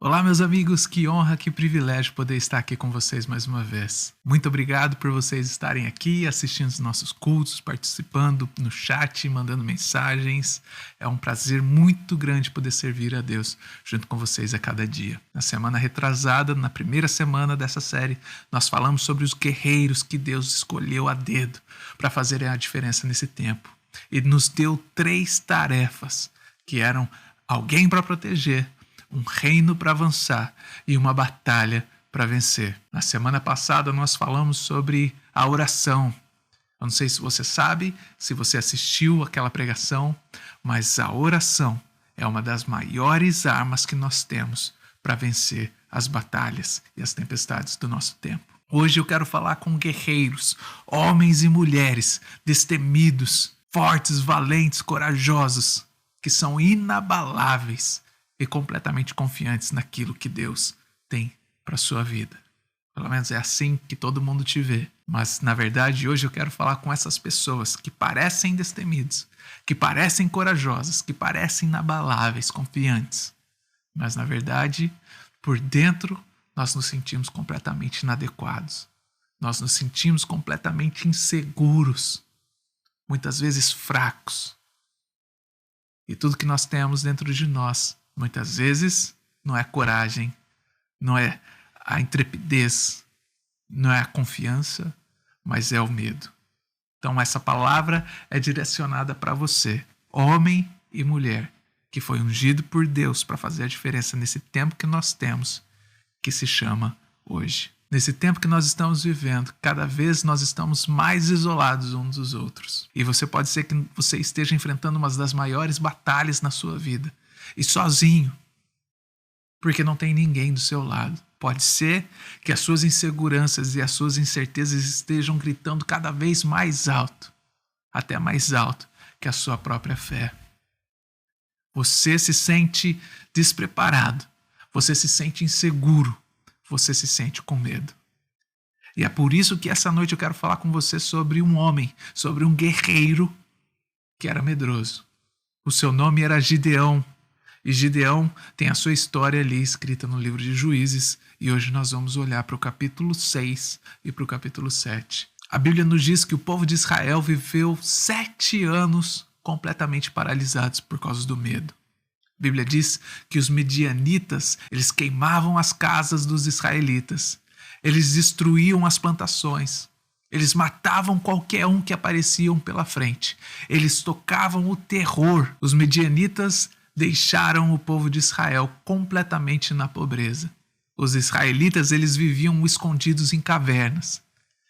Olá, meus amigos, que honra, que privilégio poder estar aqui com vocês mais uma vez. Muito obrigado por vocês estarem aqui, assistindo os nossos cultos, participando no chat, mandando mensagens. É um prazer muito grande poder servir a Deus junto com vocês a cada dia. Na semana retrasada, na primeira semana dessa série, nós falamos sobre os guerreiros que Deus escolheu a dedo para fazerem a diferença nesse tempo. E nos deu 3 tarefas, que eram alguém para proteger, um reino para avançar e uma batalha para vencer. Na semana passada nós falamos sobre a oração. Eu não sei se você sabe, se você assistiu aquela pregação, mas a oração é uma das maiores armas que nós temos para vencer as batalhas e as tempestades do nosso tempo. Hoje eu quero falar com guerreiros, homens e mulheres destemidos, fortes, valentes, corajosos, que são inabaláveis e completamente confiantes naquilo que Deus tem para sua vida. Pelo menos é assim que todo mundo te vê. Mas, na verdade, hoje eu quero falar com essas pessoas que parecem destemidos, que parecem corajosas, que parecem inabaláveis, confiantes. Mas, na verdade, por dentro, nós nos sentimos completamente inadequados. Nós nos sentimos completamente inseguros, muitas vezes fracos. E tudo que nós temos dentro de nós, muitas vezes, não é coragem, não é a intrepidez, não é a confiança, mas é o medo. Então essa palavra é direcionada para você, homem e mulher, que foi ungido por Deus para fazer a diferença nesse tempo que nós temos, que se chama hoje. Nesse tempo que nós estamos vivendo, cada vez nós estamos mais isolados uns dos outros. E você pode ser que você esteja enfrentando uma das maiores batalhas na sua vida. E sozinho, porque não tem ninguém do seu lado. Pode ser que as suas inseguranças e as suas incertezas estejam gritando cada vez mais alto, até mais alto que a sua própria fé. Você se sente despreparado, você se sente inseguro, você se sente com medo. E é por isso que essa noite eu quero falar com você sobre um homem, sobre um guerreiro que era medroso. O seu nome era Gideão. E Gideão tem a sua história ali escrita no livro de Juízes, e hoje nós vamos olhar para o capítulo 6 e para o capítulo 7. A Bíblia nos diz que o povo de Israel viveu 7 anos completamente paralisados por causa do medo. A Bíblia diz que os midianitas, eles queimavam as casas dos israelitas, eles destruíam as plantações, eles matavam qualquer um que apareciam pela frente, eles tocavam o terror. Os midianitas deixaram o povo de Israel completamente na pobreza. Os israelitas, eles viviam escondidos em cavernas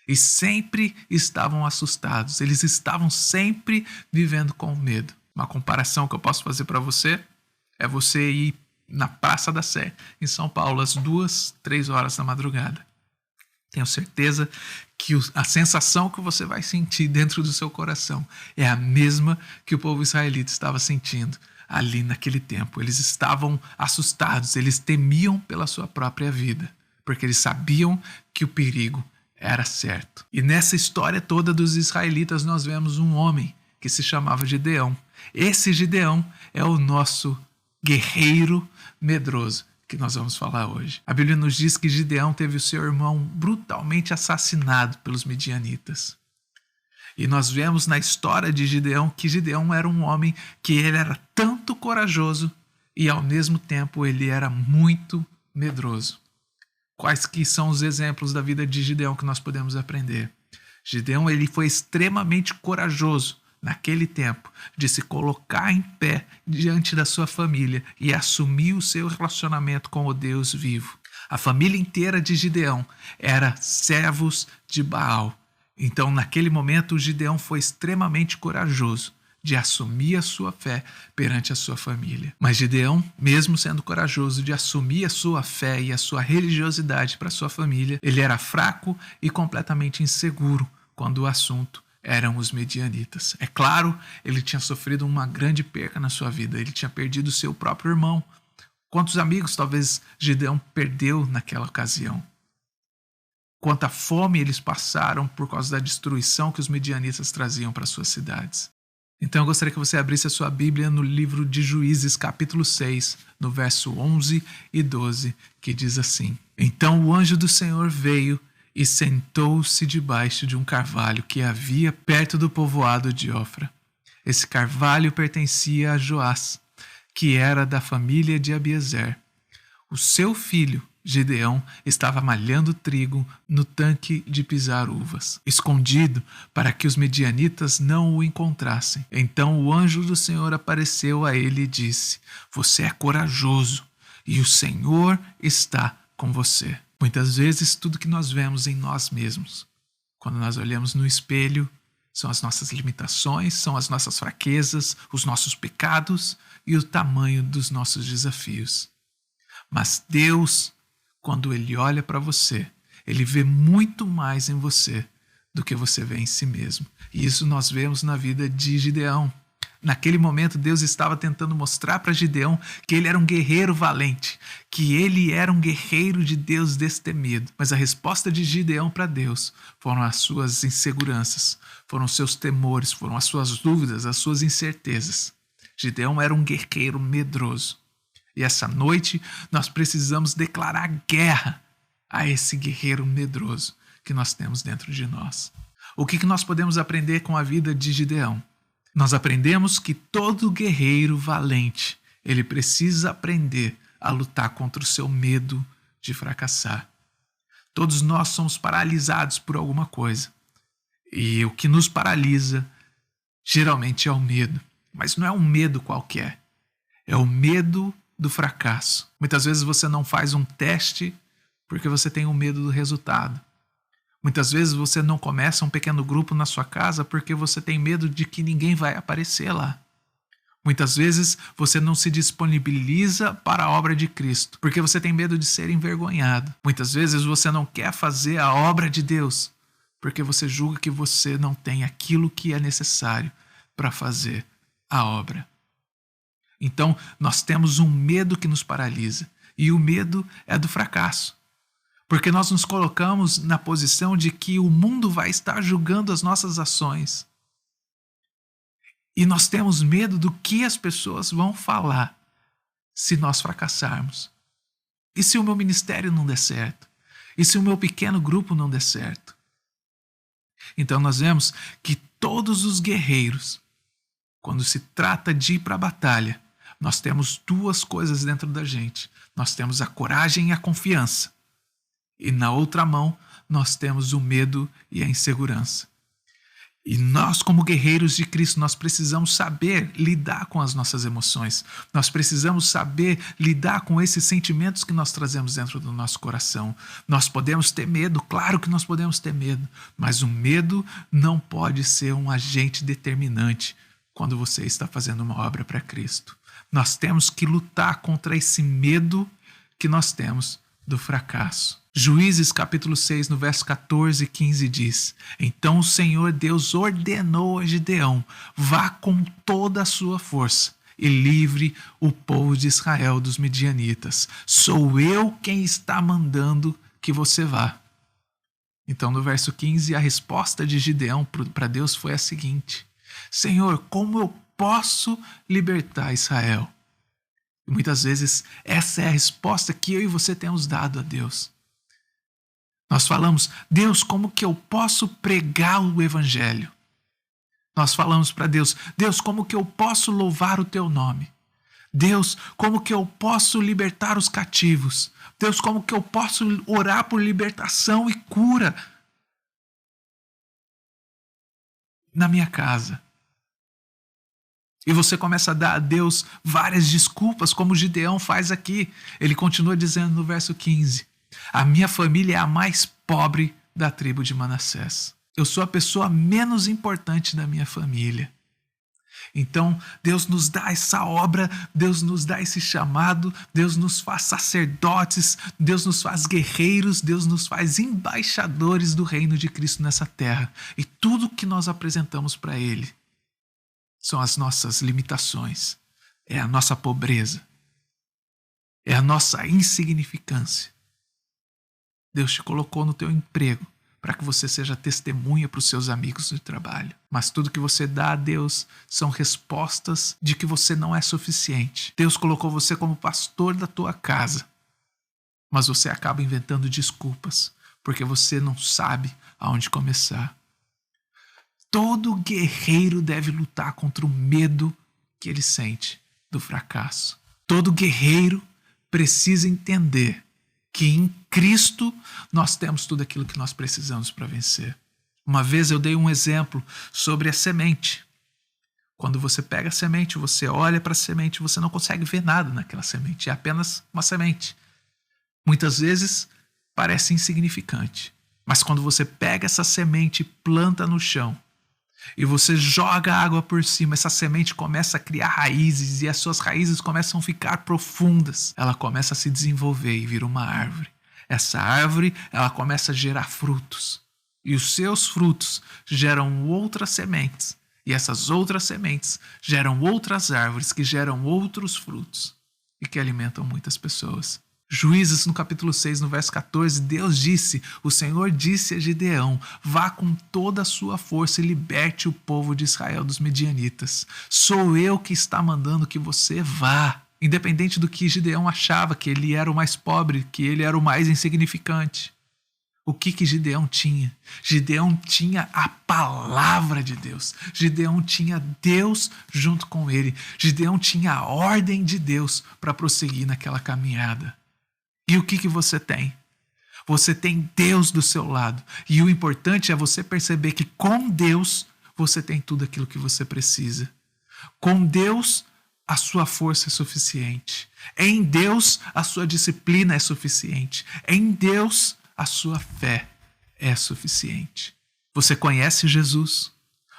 e sempre estavam assustados, eles estavam sempre vivendo com medo. Uma comparação que eu posso fazer para você é você ir na Praça da Sé, em São Paulo, às 2, 3 horas da madrugada. Tenho certeza que a sensação que você vai sentir dentro do seu coração é a mesma que o povo israelita estava sentindo ali naquele tempo. Eles estavam assustados, eles temiam pela sua própria vida, porque eles sabiam que o perigo era certo. E nessa história toda dos israelitas nós vemos um homem que se chamava Gideão. Esse Gideão é o nosso guerreiro medroso que nós vamos falar hoje. A Bíblia nos diz que Gideão teve o seu irmão brutalmente assassinado pelos midianitas. E nós vemos na história de Gideão que Gideão era um homem que ele era tanto corajoso e ao mesmo tempo ele era muito medroso. Quais que são os exemplos da vida de Gideão que nós podemos aprender? Gideão, ele foi extremamente corajoso naquele tempo de se colocar em pé diante da sua família e assumir o seu relacionamento com o Deus vivo. A família inteira de Gideão era servos de Baal. Então, naquele momento, Gideão foi extremamente corajoso de assumir a sua fé perante a sua família. Mas Gideão, mesmo sendo corajoso de assumir a sua fé e a sua religiosidade para a sua família, ele era fraco e completamente inseguro quando o assunto eram os midianitas. É claro, ele tinha sofrido uma grande perca na sua vida, ele tinha perdido seu próprio irmão. Quantos amigos talvez Gideão perdeu naquela ocasião? Quanta fome eles passaram por causa da destruição que os midianitas traziam para suas cidades. Então eu gostaria que você abrisse a sua Bíblia no livro de Juízes, capítulo 6, no verso 11 e 12, que diz assim: Então o anjo do Senhor veio e sentou-se debaixo de um carvalho que havia perto do povoado de Ofra. Esse carvalho pertencia a Joás, que era da família de Abiezer. O seu filho, Gideão, estava malhando trigo no tanque de pisar uvas, escondido para que os medianitas não o encontrassem. Então o anjo do Senhor apareceu a ele e disse: Você é corajoso e o Senhor está com você. Muitas vezes tudo que nós vemos em nós mesmos, quando nós olhamos no espelho, são as nossas limitações, são as nossas fraquezas, os nossos pecados e o tamanho dos nossos desafios. Mas Deus, quando Ele olha para você, Ele vê muito mais em você do que você vê em si mesmo. E isso nós vemos na vida de Gideão. Naquele momento, Deus estava tentando mostrar para Gideão que ele era um guerreiro valente, que ele era um guerreiro de Deus destemido. Mas a resposta de Gideão para Deus foram as suas inseguranças, foram os seus temores, foram as suas dúvidas, as suas incertezas. Gideão era um guerreiro medroso. E essa noite nós precisamos declarar guerra a esse guerreiro medroso que nós temos dentro de nós. O que nós podemos aprender com a vida de Gideão? Nós aprendemos que todo guerreiro valente, ele precisa aprender a lutar contra o seu medo de fracassar. Todos nós somos paralisados por alguma coisa. E o que nos paralisa geralmente é o medo. Mas não é um medo qualquer. É o medo do fracasso. Muitas vezes você não faz um teste porque você tem o medo do resultado. Muitas vezes você não começa um pequeno grupo na sua casa porque você tem medo de que ninguém vai aparecer lá. Muitas vezes você não se disponibiliza para a obra de Cristo porque você tem medo de ser envergonhado. Muitas vezes você não quer fazer a obra de Deus porque você julga que você não tem aquilo que é necessário para fazer a obra. Então, nós temos um medo que nos paralisa, e o medo é do fracasso. Porque nós nos colocamos na posição de que o mundo vai estar julgando as nossas ações. E nós temos medo do que as pessoas vão falar se nós fracassarmos. E se o meu ministério não der certo? E se o meu pequeno grupo não der certo? Então nós vemos que todos os guerreiros, quando se trata de ir para a batalha, nós temos duas coisas dentro da gente. Nós temos a coragem e a confiança. E na outra mão, nós temos o medo e a insegurança. E nós, como guerreiros de Cristo, nós precisamos saber lidar com as nossas emoções. Nós precisamos saber lidar com esses sentimentos que nós trazemos dentro do nosso coração. Nós podemos ter medo, claro que nós podemos ter medo, mas o medo não pode ser um agente determinante quando você está fazendo uma obra para Cristo. Nós temos que lutar contra esse medo que nós temos do fracasso. Juízes capítulo 6, no verso 14 e 15 diz: Então o Senhor Deus ordenou a Gideão: vá com toda a sua força e livre o povo de Israel dos medianitas. Sou eu quem está mandando que você vá. Então no verso 15 a resposta de Gideão para Deus foi a seguinte: Senhor, como eu posso libertar Israel? E muitas vezes essa é a resposta que eu e você temos dado a Deus. Nós falamos: Deus, como que eu posso pregar o evangelho? Nós falamos para Deus: Deus, como que eu posso louvar o teu nome? Deus, como que eu posso libertar os cativos? Deus, como que eu posso orar por libertação e cura na minha casa? E você começa a dar a Deus várias desculpas, como Gideão faz aqui. Ele continua dizendo no verso 15: a minha família é a mais pobre da tribo de Manassés. Eu sou a pessoa menos importante da minha família. Então, Deus nos dá essa obra, Deus nos dá esse chamado, Deus nos faz sacerdotes, Deus nos faz guerreiros, Deus nos faz embaixadores do reino de Cristo nessa terra. E tudo que nós apresentamos para Ele são as nossas limitações, é a nossa pobreza, é a nossa insignificância. Deus te colocou no teu emprego para que você seja testemunha para os seus amigos de trabalho. Mas tudo que você dá a Deus são respostas de que você não é suficiente. Deus colocou você como pastor da tua casa, mas você acaba inventando desculpas, porque você não sabe aonde começar. Todo guerreiro deve lutar contra o medo que ele sente do fracasso. Todo guerreiro precisa entender que em Cristo nós temos tudo aquilo que nós precisamos para vencer. Uma vez eu dei um exemplo sobre a semente. Quando você pega a semente, você olha para a semente, você não consegue ver nada naquela semente, é apenas uma semente. Muitas vezes parece insignificante, mas quando você pega essa semente e planta no chão, e você joga água por cima, essa semente começa a criar raízes e as suas raízes começam a ficar profundas. Ela começa a se desenvolver e vira uma árvore. Essa árvore, ela começa a gerar frutos. E os seus frutos geram outras sementes. E essas outras sementes geram outras árvores que geram outros frutos e que alimentam muitas pessoas. Juízes, no capítulo 6, no verso 14, Deus disse, o Senhor disse a Gideão, vá com toda a sua força e liberte o povo de Israel dos medianitas. Sou eu que está mandando que você vá. Independente do que Gideão achava, que ele era o mais pobre, que ele era o mais insignificante. O que Gideão tinha? Gideão tinha a palavra de Deus. Gideão tinha Deus junto com ele. Gideão tinha a ordem de Deus para prosseguir naquela caminhada. E o que você tem? Você tem Deus do seu lado. E o importante é você perceber que com Deus você tem tudo aquilo que você precisa. Com Deus a sua força é suficiente. Em Deus a sua disciplina é suficiente. Em Deus a sua fé é suficiente. Você conhece Jesus?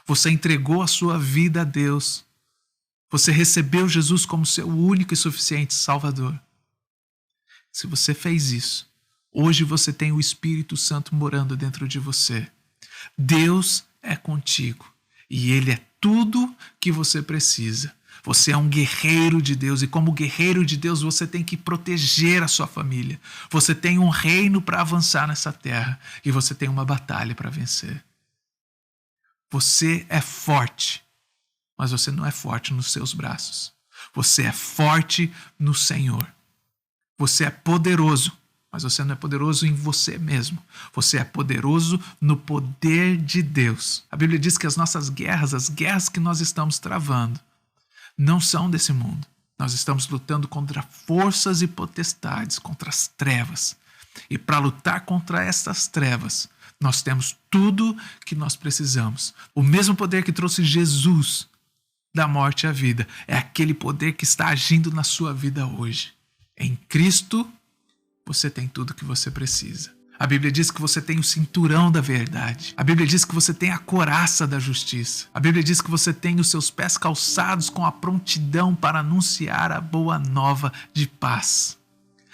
Você entregou a sua vida a Deus? Você recebeu Jesus como seu único e suficiente Salvador? Se você fez isso, hoje você tem o Espírito Santo morando dentro de você. Deus é contigo e Ele é tudo que você precisa. Você é um guerreiro de Deus e como guerreiro de Deus você tem que proteger a sua família. Você tem um reino para avançar nessa terra e você tem uma batalha para vencer. Você é forte, mas você não é forte nos seus braços. Você é forte no Senhor. Você é poderoso, mas você não é poderoso em você mesmo. Você é poderoso no poder de Deus. A Bíblia diz que as nossas guerras, as guerras que nós estamos travando, não são desse mundo. Nós estamos lutando contra forças e potestades, contra as trevas. E para lutar contra essas trevas, nós temos tudo que nós precisamos. O mesmo poder que trouxe Jesus da morte à vida é aquele poder que está agindo na sua vida hoje. Em Cristo, você tem tudo que você precisa. A Bíblia diz que você tem o cinturão da verdade. A Bíblia diz que você tem a couraça da justiça. A Bíblia diz que você tem os seus pés calçados com a prontidão para anunciar a boa nova de paz.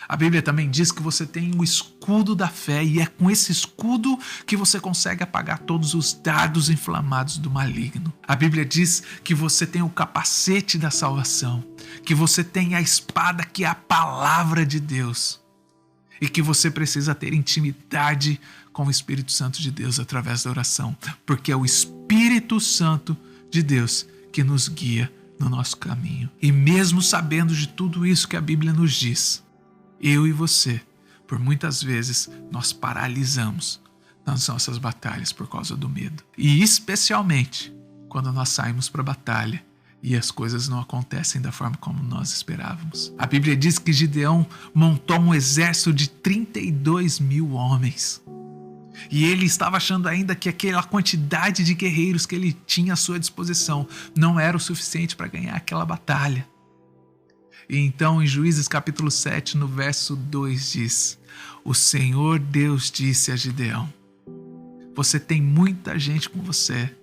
A Bíblia também diz que você tem o escudo da fé e é com esse escudo que você consegue apagar todos os dardos inflamados do maligno. A Bíblia diz que você tem o capacete da salvação, que você tem a espada que é a palavra de Deus e que você precisa ter intimidade com o Espírito Santo de Deus através da oração, porque é o Espírito Santo de Deus que nos guia no nosso caminho. E mesmo sabendo de tudo isso que a Bíblia nos diz, eu e você, por muitas vezes, nós paralisamos nas nossas batalhas por causa do medo. E especialmente quando nós saímos para a batalha e as coisas não acontecem da forma como nós esperávamos. A Bíblia diz que Gideão montou um exército de 32.000 homens. E ele estava achando ainda que aquela quantidade de guerreiros que ele tinha à sua disposição não era o suficiente para ganhar aquela batalha. E então em Juízes capítulo 7, no verso 2 diz: o Senhor Deus disse a Gideão, você tem muita gente com você.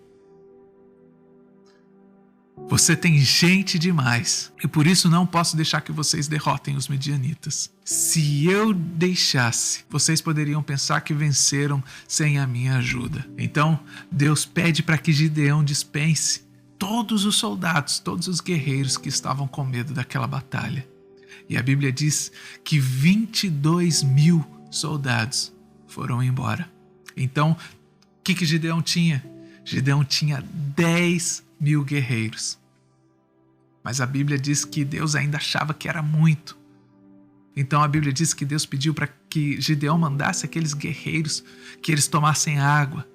Você tem gente demais e por isso não posso deixar que vocês derrotem os medianitas. Se eu deixasse, vocês poderiam pensar que venceram sem a minha ajuda. Então Deus pede para que Gideão dispense todos os soldados, todos os guerreiros que estavam com medo daquela batalha. E a Bíblia diz que 22.000 soldados foram embora. Então, o que Gideão tinha? Gideão tinha 10.000 guerreiros. Mas a Bíblia diz que Deus ainda achava que era muito. Então a Bíblia diz que Deus pediu para que Gideão mandasse aqueles guerreiros que eles tomassem água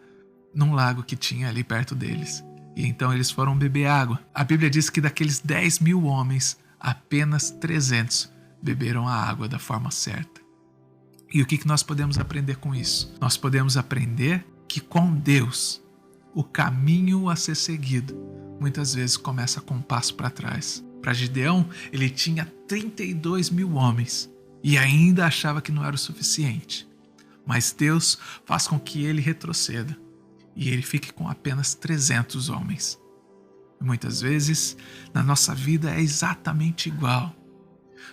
num lago que tinha ali perto deles. E então eles foram beber água. A Bíblia diz que daqueles 10.000 homens, apenas 300 beberam a água da forma certa. E o que nós podemos aprender com isso? Nós podemos aprender que com Deus, o caminho a ser seguido muitas vezes começa com um passo para trás. Para Gideão, ele tinha 32.000 homens e ainda achava que não era o suficiente. Mas Deus faz com que ele retroceda e ele fique com apenas 300 homens. E muitas vezes, na nossa vida é exatamente igual.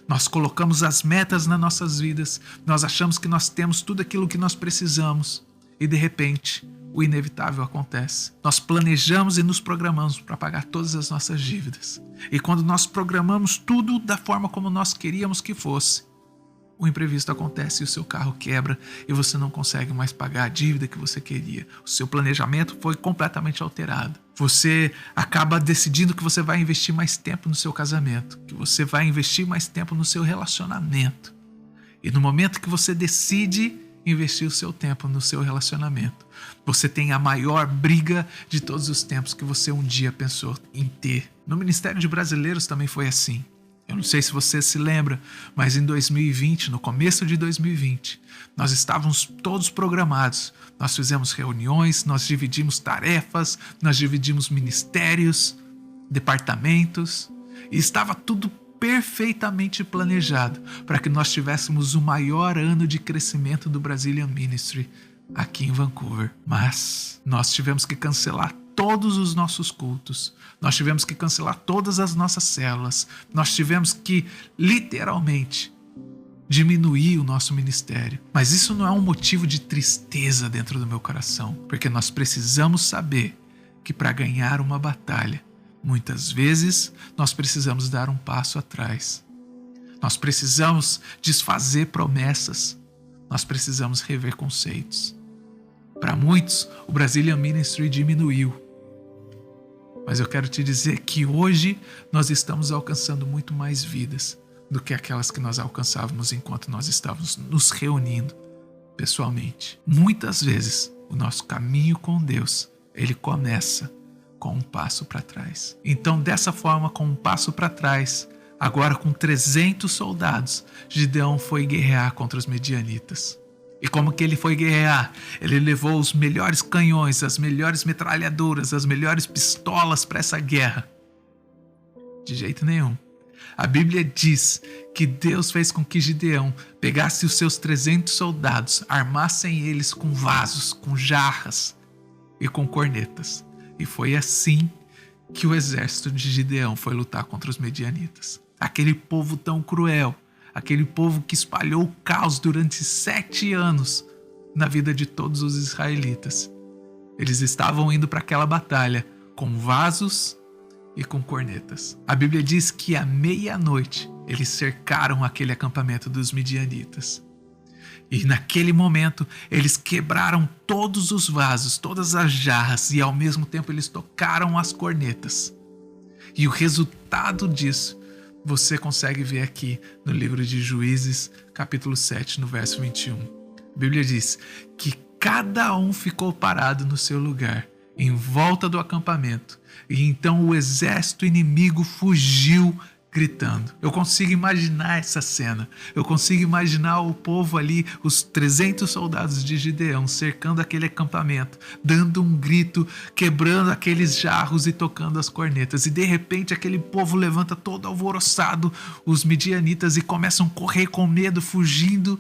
Nós colocamos as metas nas nossas vidas, nós achamos que nós temos tudo aquilo que nós precisamos e de repente o inevitável acontece. Nós planejamos e nos programamos para pagar todas as nossas dívidas. E quando nós programamos tudo da forma como nós queríamos que fosse, o imprevisto acontece e o seu carro quebra e você não consegue mais pagar a dívida que você queria. O seu planejamento foi completamente alterado. Você acaba decidindo que você vai investir mais tempo no seu casamento, que você vai investir mais tempo no seu relacionamento. E no momento que você decide investir o seu tempo no seu relacionamento, você tem a maior briga de todos os tempos que você um dia pensou em ter. No Ministério de Brasileiros também foi assim. Eu não sei se você se lembra, mas em 2020, no começo de 2020, nós estávamos todos programados. Nós fizemos reuniões, nós dividimos tarefas, nós dividimos ministérios, departamentos, e estava tudo perfeitamente planejado para que nós tivéssemos o maior ano de crescimento do Brazilian Ministry aqui em Vancouver. Mas nós tivemos que cancelar todos os nossos cultos, nós tivemos que cancelar todas as nossas células, nós tivemos que literalmente diminuir o nosso ministério. Mas isso não é um motivo de tristeza dentro do meu coração, porque nós precisamos saber que para ganhar uma batalha, muitas vezes nós precisamos dar um passo atrás. Nós precisamos desfazer promessas. Nós precisamos rever conceitos. Para muitos, o Brazilian Ministry diminuiu. Mas eu quero te dizer que hoje nós estamos alcançando muito mais vidas do que aquelas que nós alcançávamos enquanto nós estávamos nos reunindo pessoalmente. Muitas vezes, o nosso caminho com Deus, ele começa com um passo para trás. Então, dessa forma, com um passo para trás, agora com 300 soldados, Gideão foi guerrear contra os medianitas. E como que ele foi guerrear? Ele levou os melhores canhões, as melhores metralhadoras, as melhores pistolas para essa guerra? De jeito nenhum. A Bíblia diz que Deus fez com que Gideão pegasse os seus 300 soldados, armassem eles com vasos, com jarras e com cornetas. E foi assim que o exército de Gideão foi lutar contra os medianitas. Aquele povo tão cruel, aquele povo que espalhou o caos durante 7 anos na vida de todos os israelitas. Eles estavam indo para aquela batalha com vasos e com cornetas. A Bíblia diz que à meia-noite eles cercaram aquele acampamento dos midianitas. E naquele momento eles quebraram todos os vasos, todas as jarras e ao mesmo tempo eles tocaram as cornetas. E o resultado disso você consegue ver aqui no livro de Juízes, capítulo 7, no verso 21. A Bíblia diz que cada um ficou parado no seu lugar, em volta do acampamento, e então o exército inimigo fugiu gritando. Eu consigo imaginar essa cena. Eu consigo imaginar o povo ali, os 300 soldados de Gideão cercando aquele acampamento, dando um grito, quebrando aqueles jarros e tocando as cornetas. E de repente aquele povo levanta todo alvoroçado, os midianitas, e começam a correr com medo, fugindo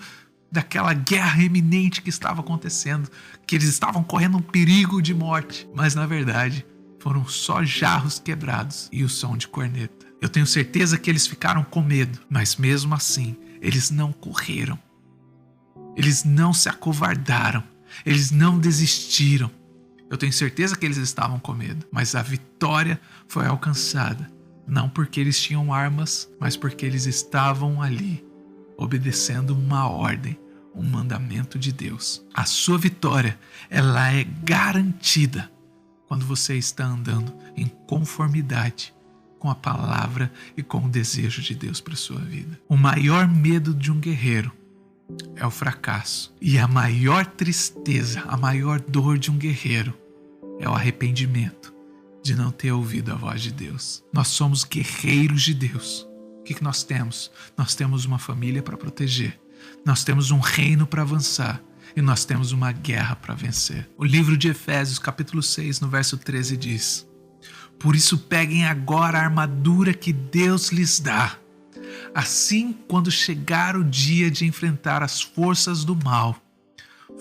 daquela guerra iminente que estava acontecendo, que eles estavam correndo um perigo de morte. Mas na verdade foram só jarros quebrados e o som de corneta. Eu tenho certeza que eles ficaram com medo, mas mesmo assim, eles não correram. Eles não se acovardaram. Eles não desistiram. Eu tenho certeza que eles estavam com medo, mas a vitória foi alcançada. Não porque eles tinham armas, mas porque eles estavam ali, obedecendo uma ordem. um mandamento de Deus. A sua vitória, ela é garantida quando você está andando em conformidade com a palavra e com o desejo de Deus para a sua vida. O maior medo de um guerreiro é o fracasso. E a maior tristeza, a maior dor de um guerreiro é o arrependimento de não ter ouvido a voz de Deus. Nós somos guerreiros de Deus. O que nós temos? Nós temos uma família para proteger. Nós temos um reino para avançar. E nós temos uma guerra para vencer. O livro de Efésios, capítulo 6, no verso 13 diz: por isso peguem agora a armadura que Deus lhes dá. Assim, quando chegar o dia de enfrentar as forças do mal,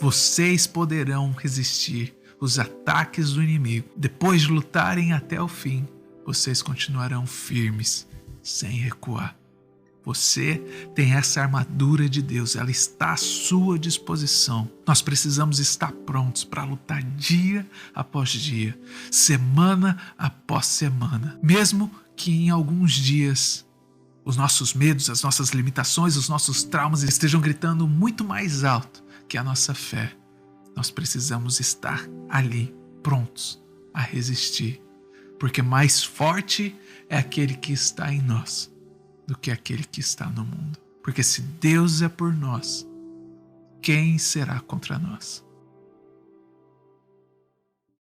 vocês poderão resistir os ataques do inimigo. Depois de lutarem até o fim, vocês continuarão firmes, sem recuar. Você tem essa armadura de Deus, ela está à sua disposição. Nós precisamos estar prontos para lutar dia após dia, semana após semana. Mesmo que em alguns dias os nossos medos, as nossas limitações, os nossos traumas estejam gritando muito mais alto que a nossa fé, nós precisamos estar ali, prontos a resistir. Porque mais forte é aquele que está em nós do que aquele que está no mundo. Porque se Deus é por nós, quem será contra nós?